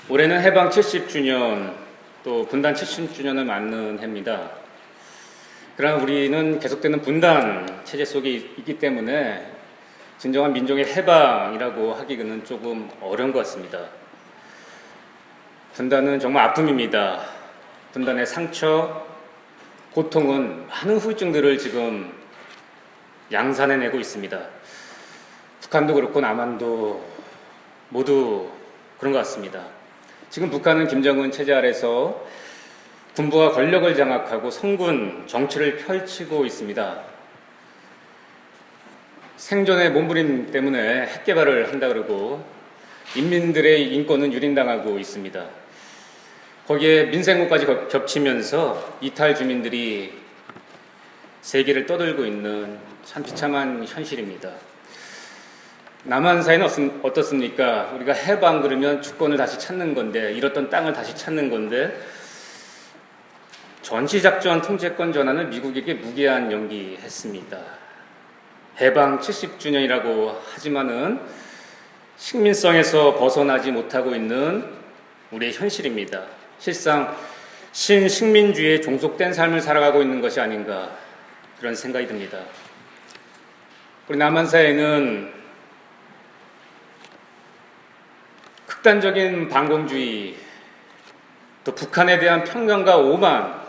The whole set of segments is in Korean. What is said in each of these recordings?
올해는 해방 70주년, 또 분단 70주년을 맞는 해입니다. 그러나 우리는 계속되는 분단 체제 속에 있기 때문에 진정한 민족의 해방이라고 하기는 조금 어려운 것 같습니다. 분단은 정말 아픔입니다. 분단의 상처, 고통은 많은 후유증들을 지금 양산해내고 있습니다. 북한도 그렇고 남한도 모두 그런 것 같습니다. 지금 북한은 김정은 체제 아래서 군부가 권력을 장악하고 성군 정치를 펼치고 있습니다. 생존의 몸부림 때문에 핵 개발을 한다 그러고 인민들의 인권은 유린당하고 있습니다. 거기에 민생국까지 겹치면서 이탈 주민들이 세계를 떠들고 있는 참 비참한 현실입니다. 남한 사회는 어떻습니까? 우리가 해방 그러면 주권을 다시 찾는 건데, 잃었던 땅을 다시 찾는 건데, 전시작전 통제권 전환을 미국에게 무기한 연기했습니다. 해방 70주년이라고 하지만은 식민성에서 벗어나지 못하고 있는 우리의 현실입니다. 실상 신식민주의에 종속된 삶을 살아가고 있는 것이 아닌가, 그런 생각이 듭니다. 우리 남한 사회는 극단적인 반공주의, 또 북한에 대한 편견과 오만,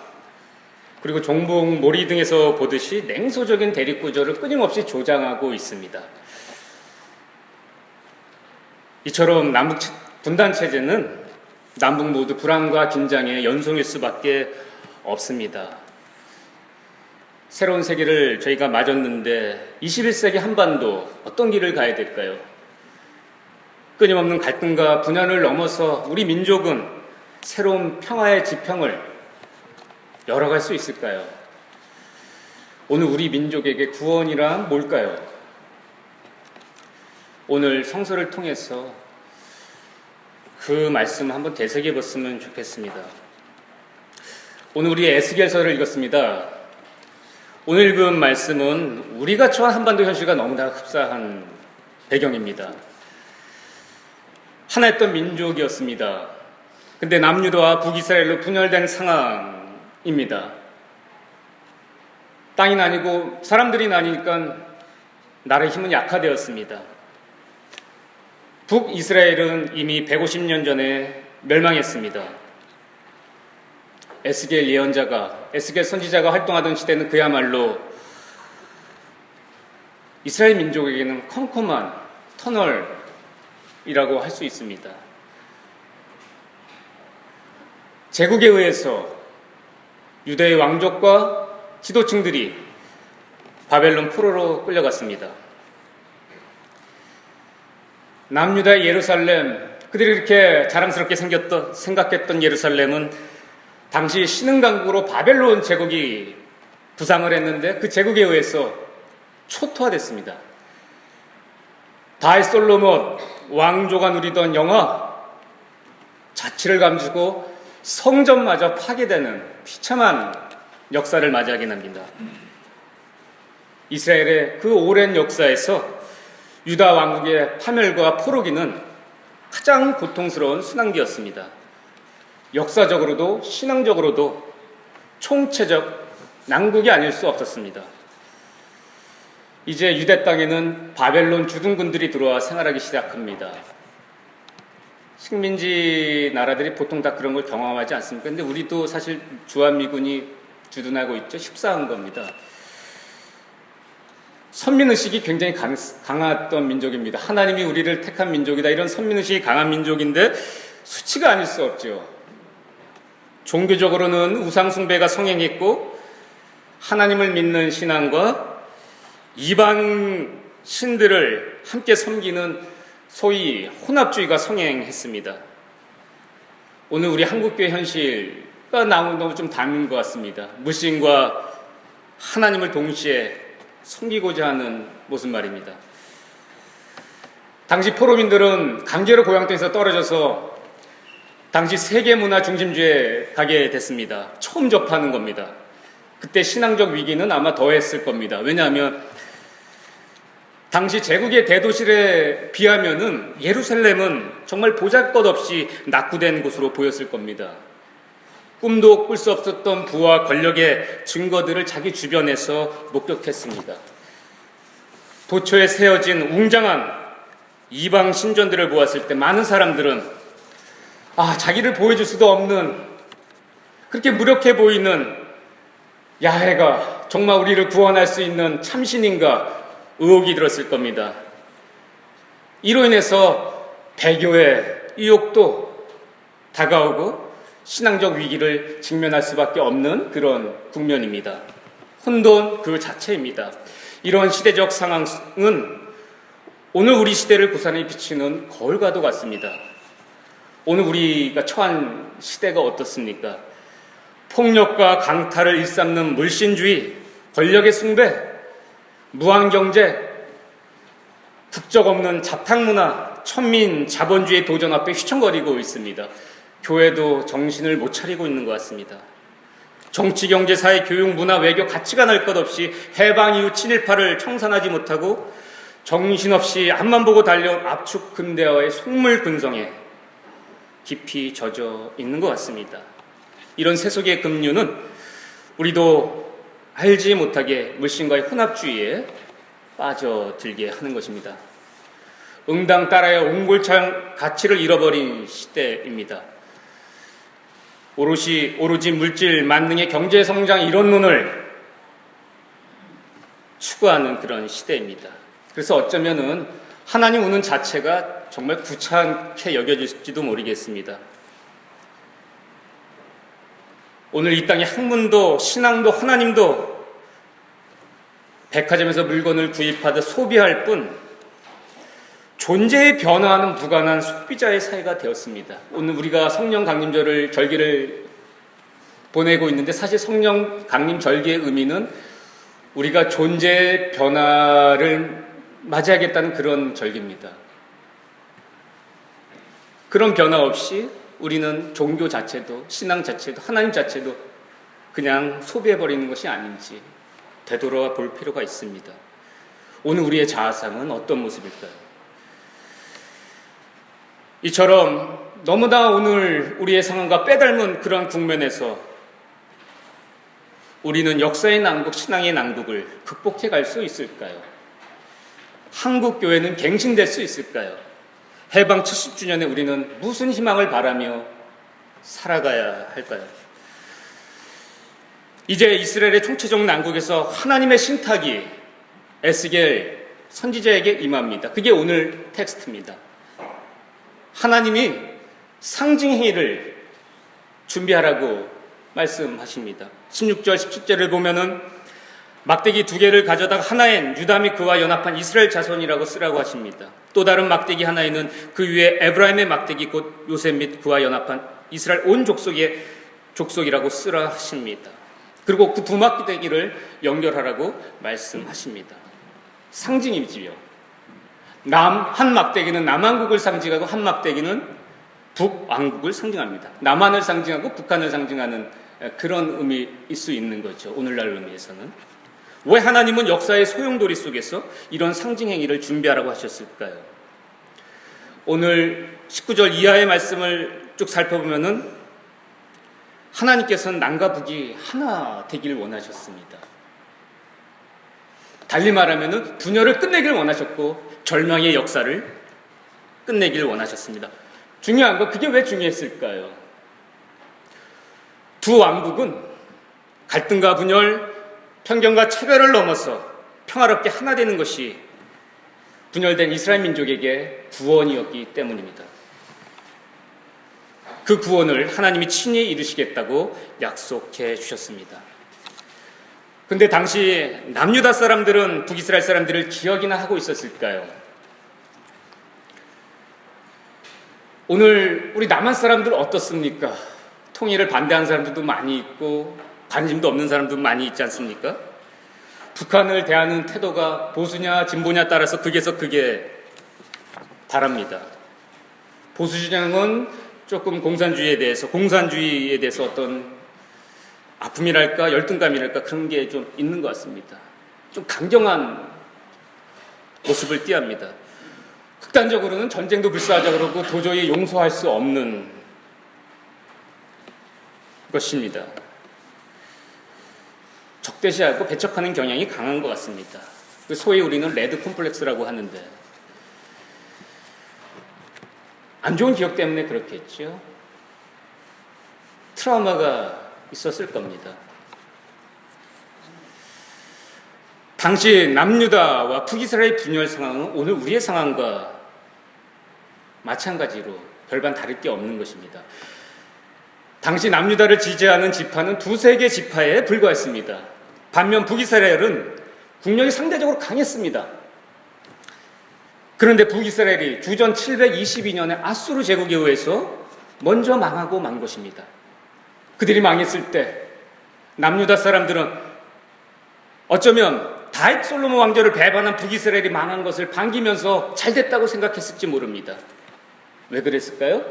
그리고 종북 몰이 등에서 보듯이 냉소적인 대립구조를 끊임없이 조장하고 있습니다. 이처럼 남북 분단 체제는 남북 모두 불안과 긴장의 연속일 수밖에 없습니다. 새로운 세계를 저희가 맞았는데 21세기 한반도 어떤 길을 가야 될까요? 끊임없는 갈등과 분열을 넘어서 우리 민족은 새로운 평화의 지평을 열어갈 수 있을까요? 오늘 우리 민족에게 구원이란 뭘까요? 오늘 성서를 통해서 그 말씀 한번 되새겨 봤으면 좋겠습니다. 오늘 우리 에스겔서를 읽었습니다. 오늘 읽은 말씀은 우리가 처한 한반도 현실과 너무나 흡사한 배경입니다. 하나였던 민족이었습니다. 근데 남유다와 북이스라엘로 분열된 상황입니다. 땅이 나뉘고 사람들이 나뉘니까 나라의 힘은 약화되었습니다. 북이스라엘은 이미 150년 전에 멸망했습니다. 에스겔 선지자가 활동하던 시대는 그야말로 이스라엘 민족에게는 컴컴한 터널이라고 할 수 있습니다. 제국에 의해서 유대의 왕족과 지도층들이 바벨론 포로로 끌려갔습니다. 남유다의 예루살렘, 그들이 이렇게 자랑스럽게 생각했던 예루살렘은 당시 신흥강국으로 바벨론 제국이 부상을 했는데 그 제국에 의해서 초토화됐습니다. 다윗 솔로몬 왕조가 누리던 영화, 자치를 감추고 성전마저 파괴되는 비참한 역사를 맞이하게 됩니다. 이스라엘의 그 오랜 역사에서 유다 왕국의 파멸과 포로기는 가장 고통스러운 순환기였습니다. 역사적으로도 신앙적으로도 총체적 난국이 아닐 수 없었습니다. 이제 유대 땅에는 바벨론 주둔군들이 들어와 생활하기 시작합니다. 식민지 나라들이 보통 다 그런 걸 경험하지 않습니까? 근데 우리도 사실 주한미군이 주둔하고 있죠. 14한 겁니다. 선민의식이 굉장히 강했던 민족입니다. 하나님이 우리를 택한 민족이다. 이런 선민의식이 강한 민족인데 수치가 아닐 수 없죠. 종교적으로는 우상숭배가 성행했고 하나님을 믿는 신앙과 이방 신들을 함께 섬기는 소위 혼합주의가 성행했습니다. 오늘 우리 한국교회 현실과 너무 좀 닮은 것 같습니다. 무신과 하나님을 동시에 섬기고자 하는 모습 말입니다. 당시 포로민들은 강제로 고향 땅에서 떨어져서 당시 세계문화 중심주의에 가게 됐습니다. 처음 접하는 겁니다. 그때 신앙적 위기는 아마 더했을 겁니다. 왜냐하면 당시 제국의 대도시에 비하면은 예루살렘은 정말 보잘것없이 낙후된 곳으로 보였을 겁니다. 꿈도 꿀 수 없었던 부와 권력의 증거들을 자기 주변에서 목격했습니다. 도처에 세워진 웅장한 이방 신전들을 보았을 때 많은 사람들은 자기를 보여줄 수도 없는 그렇게 무력해 보이는 야훼가 정말 우리를 구원할 수 있는 참신인가 의혹이 들었을 겁니다. 이로 인해서 배교의 의욕도 다가오고 신앙적 위기를 직면할 수밖에 없는 그런 국면입니다. 혼돈 그 자체입니다. 이런 시대적 상황은 오늘 우리 시대를 고스란히 비치는 거울과도 같습니다. 오늘 우리가 처한 시대가 어떻습니까? 폭력과 강탈을 일삼는 물신주의, 권력의 숭배, 무한경제, 국적 없는 자탕문화, 천민, 자본주의 도전 앞에 휘청거리고 있습니다. 교회도 정신을 못 차리고 있는 것 같습니다. 정치, 경제, 사회, 교육, 문화, 외교, 가치가 날 것 없이 해방 이후 친일파를 청산하지 못하고 정신없이 앞만 보고 달려온 압축 근대화의 속물 근성에 깊이 젖어 있는 것 같습니다. 이런 세속의 급류는 우리도 알지 못하게 물신과의 혼합주의에 빠져들게 하는 것입니다. 응당 따라야 옹골찬 가치를 잃어버린 시대입니다. 오로지 물질, 만능의 경제 성장 이론론을 추구하는 그런 시대입니다. 그래서 어쩌면은 하나님 오는 자체가 정말 구차하게 여겨질지도 모르겠습니다. 오늘 이 땅의 학문도 신앙도 하나님도 백화점에서 물건을 구입하듯 소비할 뿐 존재의 변화와는 무관한 소비자의 사회가 되었습니다. 오늘 우리가 성령 강림절을 절기를 보내고 있는데 사실 성령 강림 절기의 의미는 우리가 존재의 변화를 맞이하겠다는 그런 절기입니다. 그런 변화 없이 우리는 종교 자체도 신앙 자체도 하나님 자체도 그냥 소비해버리는 것이 아닌지 되돌아 볼 필요가 있습니다. 오늘 우리의 자아상은 어떤 모습일까요? 이처럼 너무나 오늘 우리의 상황과 빼닮은 그런 국면에서 우리는 역사의 난국, 신앙의 난국을 극복해 갈 수 있을까요? 한국교회는 갱신될 수 있을까요? 해방 70주년에 우리는 무슨 희망을 바라며 살아가야 할까요? 이제 이스라엘의 총체적 난국에서 하나님의 신탁이 에스겔 선지자에게 임합니다. 그게 오늘 텍스트입니다. 하나님이 상징 행위를 준비하라고 말씀하십니다. 16절, 17절을 보면은 막대기 2개를 가져다가 하나엔 유다 및 그와 연합한 이스라엘 자손이라고 쓰라고 하십니다. 또 다른 막대기 하나에는 그 위에 에브라임의 막대기 곧 요셉 및 그와 연합한 이스라엘 온 족속이라고 쓰라 하십니다. 그리고 그 두 막대기를 연결하라고 말씀하십니다. 상징이지요. 한 막대기는 남한국을 상징하고 한 막대기는 북왕국을 상징합니다. 남한을 상징하고 북한을 상징하는 그런 의미일 수 있는 거죠. 오늘날 의미에서는. 왜 하나님은 역사의 소용돌이 속에서 이런 상징 행위를 준비하라고 하셨을까요? 오늘 19절 이하의 말씀을 쭉 살펴보면은 하나님께서는 남과 북이 하나 되기를 원하셨습니다. 달리 말하면은 분열을 끝내기를 원하셨고 절망의 역사를 끝내기를 원하셨습니다. 중요한 건 그게 왜 중요했을까요? 두 왕국은 갈등과 분열, 편견과 차별을 넘어서 평화롭게 하나 되는 것이 분열된 이스라엘 민족에게 구원이었기 때문입니다. 그 구원을 하나님이 친히 이루시겠다고 약속해 주셨습니다. 근데 당시 남유다 사람들은 북이스라엘 사람들을 기억이나 하고 있었을까요? 오늘 우리 남한 사람들 어떻습니까? 통일을 반대하는 사람들도 많이 있고 관심도 없는 사람도 많이 있지 않습니까? 북한을 대하는 태도가 보수냐 진보냐 따라서 극에서 극에 다릅니다. 보수 진영은 조금 공산주의에 대해서 어떤 아픔이랄까 열등감이랄까 그런 게 좀 있는 것 같습니다. 좀 강경한 모습을 띠합니다. 극단적으로는 전쟁도 불사하자 그러고 도저히 용서할 수 없는 것입니다. 적대시하고 배척하는 경향이 강한 것 같습니다. 소위 우리는 레드 콤플렉스라고 하는데 안 좋은 기억 때문에 그렇겠죠. 트라우마가 있었을 겁니다. 당시 남유다와 북이스라엘 분열 상황은 오늘 우리의 상황과 마찬가지로 별반 다를 게 없는 것입니다. 당시 남유다를 지지하는 지파는 두세 개 지파에 불과했습니다. 반면 북이스라엘은 국력이 상대적으로 강했습니다. 그런데 북이스라엘이 주전 722년에 아수르 제국에 의해서 먼저 망하고 만 것입니다. 그들이 망했을 때 남유다 사람들은 어쩌면 다윗 솔로몬 왕조를 배반한 북이스라엘이 망한 것을 반기면서 잘됐다고 생각했을지 모릅니다. 왜 그랬을까요?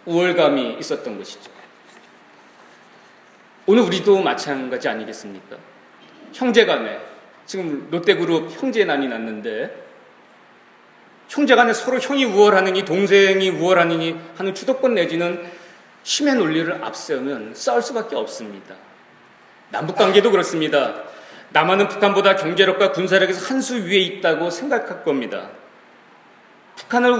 우월감이 있었던 것이죠. 오늘 우리도 마찬가지 아니겠습니까? 형제간에 지금 롯데그룹 형제난이 났는데 형제간에 서로 형이 우월하느니 동생이 우월하느니 하는 주도권 내지는 힘의 논리를 앞세우면 싸울 수밖에 없습니다. 남북관계도 그렇습니다. 남한은 북한보다 경제력과 군사력에서 한 수 위에 있다고 생각할 겁니다. 북한을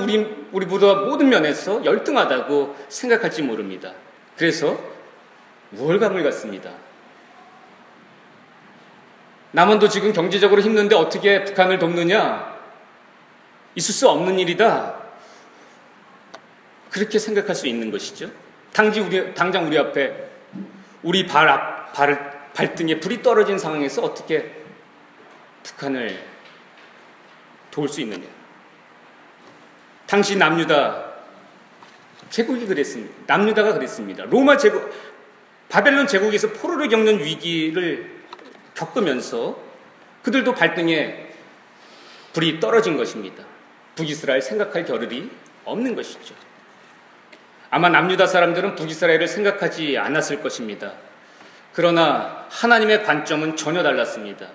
우리보다 모든 면에서 열등하다고 생각할지 모릅니다. 그래서 우월감을 갖습니다. 남한도 지금 경제적으로 힘든데 어떻게 북한을 돕느냐? 있을 수 없는 일이다. 그렇게 생각할 수 있는 것이죠. 당장 우리 앞에 우리 발등에 불이 떨어진 상황에서 어떻게 북한을 도울 수 있느냐. 당시 남유다 제국이 그랬습니다. 남유다가 그랬습니다. 로마 제국, 바벨론 제국에서 포로를 겪는 위기를 겪으면서 그들도 발등에 불이 떨어진 것입니다. 북이스라엘 생각할 겨를이 없는 것이죠. 아마 남유다 사람들은 북이스라엘을 생각하지 않았을 것입니다. 그러나 하나님의 관점은 전혀 달랐습니다.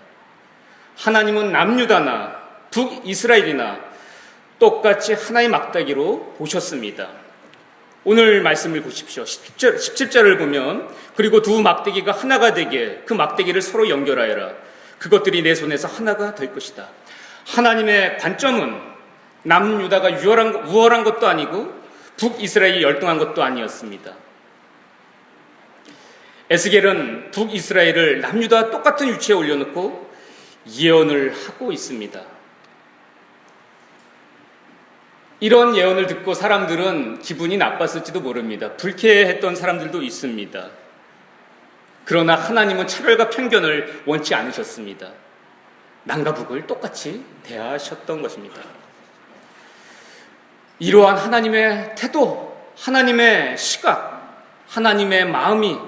하나님은 남유다나 북이스라엘이나 똑같이 하나의 막대기로 보셨습니다. 오늘 말씀을 보십시오. 17절을 보면 그리고 두 막대기가 하나가 되게 그 막대기를 서로 연결하여라. 그것들이 내 손에서 하나가 될 것이다. 하나님의 관점은 남유다가 우월한 것도 아니고 북이스라엘이 열등한 것도 아니었습니다. 에스겔은 북이스라엘을 남유다와 똑같은 위치에 올려놓고 예언을 하고 있습니다. 이런 예언을 듣고 사람들은 기분이 나빴을지도 모릅니다. 불쾌했던 사람들도 있습니다. 그러나 하나님은 차별과 편견을 원치 않으셨습니다. 남과 북을 똑같이 대하셨던 것입니다. 이러한 하나님의 태도, 하나님의 시각, 하나님의 마음이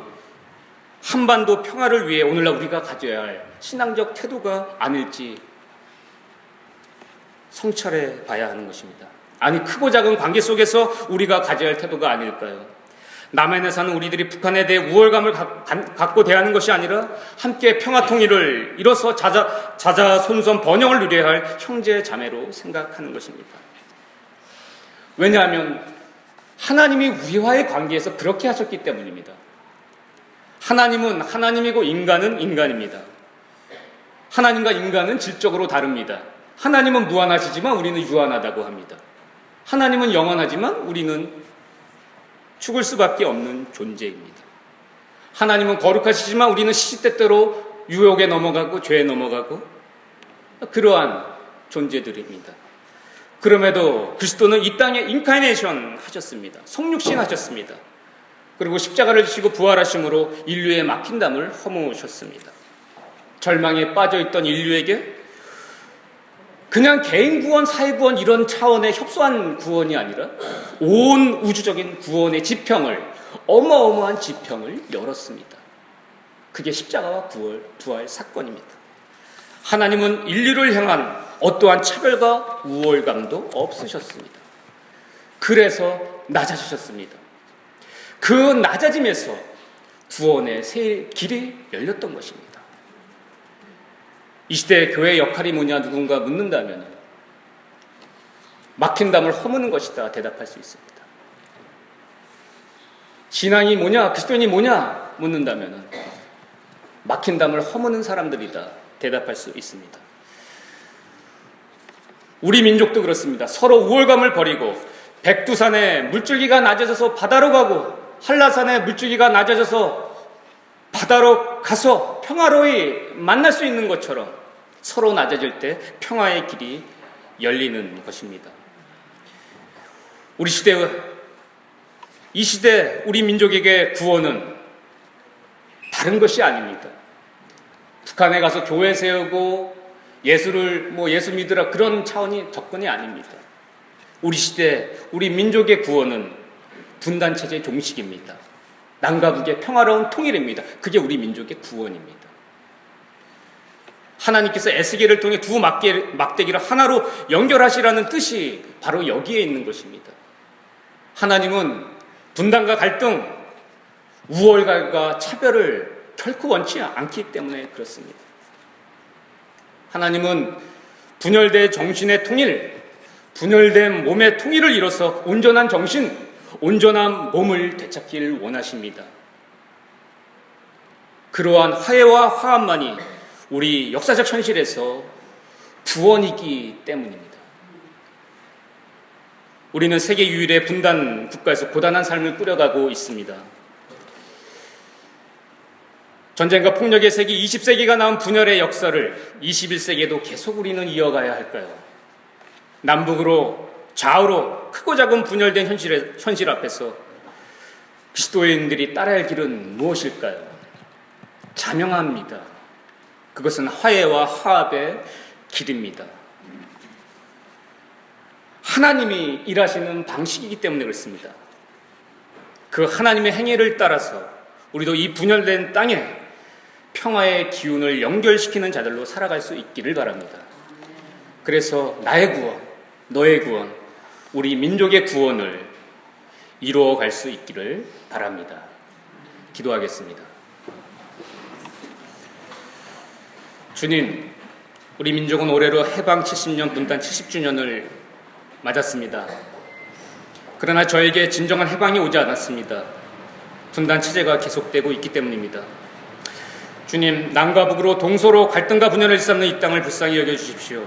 한반도 평화를 위해 오늘날 우리가 가져야 할 신앙적 태도가 아닐지 성찰해 봐야 하는 것입니다. 아니, 크고 작은 관계 속에서 우리가 가져야 할 태도가 아닐까요? 남한에 사는 우리들이 북한에 대해 우월감을 갖고 대하는 것이 아니라 함께 평화 통일을 이뤄서 자자손손 번영을 누려야 할 형제 자매로 생각하는 것입니다. 왜냐하면 하나님이 우리와의 관계에서 그렇게 하셨기 때문입니다. 하나님은 하나님이고 인간은 인간입니다. 하나님과 인간은 질적으로 다릅니다. 하나님은 무한하시지만 우리는 유한하다고 합니다. 하나님은 영원하지만 우리는 죽을 수밖에 없는 존재입니다. 하나님은 거룩하시지만 우리는 시시때때로 유혹에 넘어가고 죄에 넘어가고 그러한 존재들입니다. 그럼에도 그리스도는 이 땅에 인카네이션 하셨습니다. 성육신 하셨습니다. 그리고 십자가를 지시고 부활하심으로 인류의 막힌 담을 허무셨습니다. 절망에 빠져있던 인류에게 그냥 개인 구원, 사회 구원 이런 차원의 협소한 구원이 아니라 온 우주적인 구원의 지평을, 어마어마한 지평을 열었습니다. 그게 십자가와 부활 사건입니다. 하나님은 인류를 향한 어떠한 차별과 우월감도 없으셨습니다. 그래서 낮아지셨습니다. 그 낮아짐에서 구원의 새 길이 열렸던 것입니다. 이 시대의 교회의 역할이 뭐냐 누군가 묻는다면 막힌 담을 허무는 것이다 대답할 수 있습니다. 신앙이 뭐냐, 그리스도인이 뭐냐 묻는다면 막힌 담을 허무는 사람들이다 대답할 수 있습니다. 우리 민족도 그렇습니다. 서로 우월감을 버리고 백두산에 물줄기가 낮아져서 바다로 가고 한라산에 물줄기가 낮아져서 바다로 가서 평화로이 만날 수 있는 것처럼 서로 낮아질 때 평화의 길이 열리는 것입니다. 이 시대 우리 민족에게 구원은 다른 것이 아닙니다. 북한에 가서 교회 세우고 예수 믿으라 그런 차원이 접근이 아닙니다. 우리 시대 우리 민족의 구원은 분단체제 종식입니다. 남과 북의 평화로운 통일입니다. 그게 우리 민족의 구원입니다. 하나님께서 에스겔을 통해 두 막대기를 하나로 연결하시라는 뜻이 바로 여기에 있는 것입니다. 하나님은 분단과 갈등, 우월감과 차별을 결코 원치 않기 때문에 그렇습니다. 하나님은 분열된 정신의 통일, 분열된 몸의 통일을 이뤄서 온전한 정신, 온전한 몸을 되찾기를 원하십니다. 그러한 화해와 화합만이 우리 역사적 현실에서 구원이기 때문입니다. 우리는 세계 유일의 분단 국가에서 고단한 삶을 꾸려가고 있습니다. 전쟁과 폭력의 세기 20세기가 낳은 분열의 역사를 21세기에도 계속 우리는 이어가야 할까요? 남북으로 좌우로 크고 작은 분열된 현실 앞에서 그리스도인들이 따라야 할 길은 무엇일까요? 자명합니다. 그것은 화해와 화합의 길입니다. 하나님이 일하시는 방식이기 때문에 그렇습니다. 그 하나님의 행위를 따라서 우리도 이 분열된 땅에 평화의 기운을 연결시키는 자들로 살아갈 수 있기를 바랍니다. 그래서 나의 구원, 너의 구원, 우리 민족의 구원을 이루어갈 수 있기를 바랍니다. 기도하겠습니다. 주님, 우리 민족은 올해로 해방 70년, 분단 70주년을 맞았습니다. 그러나 저에게 진정한 해방이 오지 않았습니다. 분단 체제가 계속되고 있기 때문입니다. 주님, 남과 북으로 동서로 갈등과 분열을 일삼는 이 땅을 불쌍히 여겨주십시오.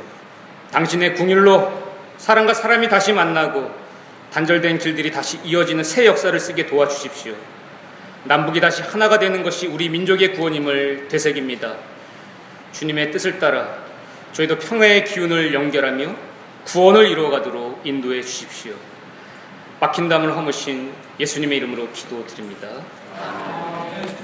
당신의 궁율로 사람과 사람이 다시 만나고 단절된 길들이 다시 이어지는 새 역사를 쓰게 도와주십시오. 남북이 다시 하나가 되는 것이 우리 민족의 구원임을 되새깁니다. 주님의 뜻을 따라 저희도 평화의 기운을 연결하며 구원을 이루어가도록 인도해 주십시오. 막힌 담을 허무신 예수님의 이름으로 기도드립니다. 아멘.